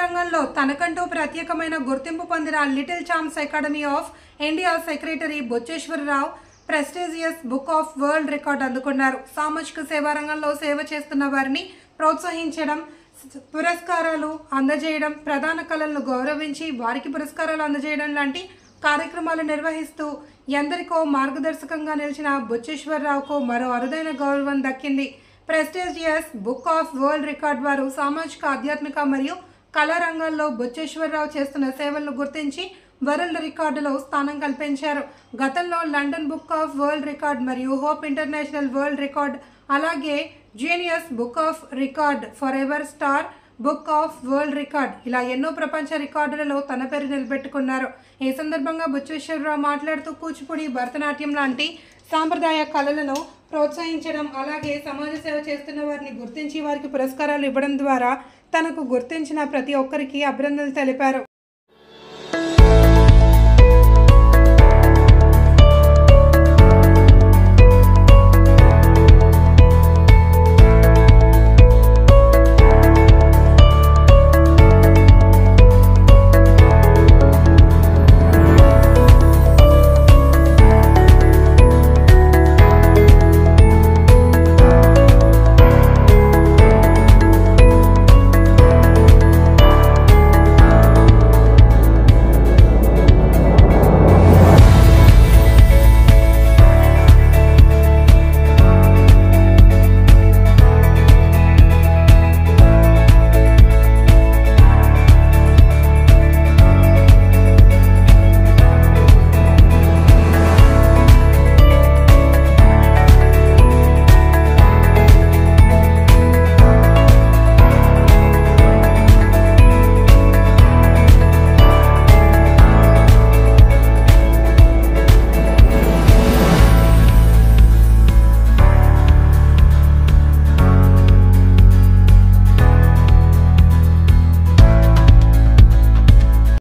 రంగంలో తనకంటూ ప్రత్యేకమైన గుర్తింపు పొందిన little champs academy of India secretary Bochcheswararao prestigious book of world record అందుకున్నారు. సామాజిక సేవా రంగంలో సేవ చేస్తున్న వారిని ప్రోత్సహించడం, పురస్కారాలు అందజేయడం, ప్రధాన కళలను గౌరవించి వారికి పురస్కారాలు అందజేయడం లాంటి కార్యక్రమాలు నిర్వహిస్తూ ఎందరికో మార్గదర్శకంగా నిలిచిన బొచ్చేశ్వరరావుకు మరో అరుదైన గౌరవం దక్కింది. Prestigious book of world record వారు సామాజిక, ఆధ్యాత్మిక మరియు కళా రంగాల్లో బొచ్చేశ్వరరావు చేస్తున్న సేవలను గుర్తించి వరల్డ్ రికార్డులో స్థానం కల్పించారు. గతంలో London book of world record మరియు హోప్ ఇంటర్నేషనల్ వరల్డ్ రికార్డ్, అలాగే genius book of record, for ever star book of world record ఇలా ఎన్నో ప్రపంచ రికార్డులలో తన పేరు నిలబెట్టుకున్నారు. ఈ సందర్భంగా బొచ్చేశ్వరరావు మాట్లాడుతూ కూచిపూడి, భరతనాట్యం లాంటి సాంప్రదాయ కళలను ప్రోత్సహించడం, అలాగే సమాజ సేవ చేస్తున్న వారిని గుర్తించి వారికి పురస్కారాలు ఇవ్వడం ద్వారా తనకు గుర్తించిన ప్రతి ఒక్కరికి అభినందనలు తెలిపారు.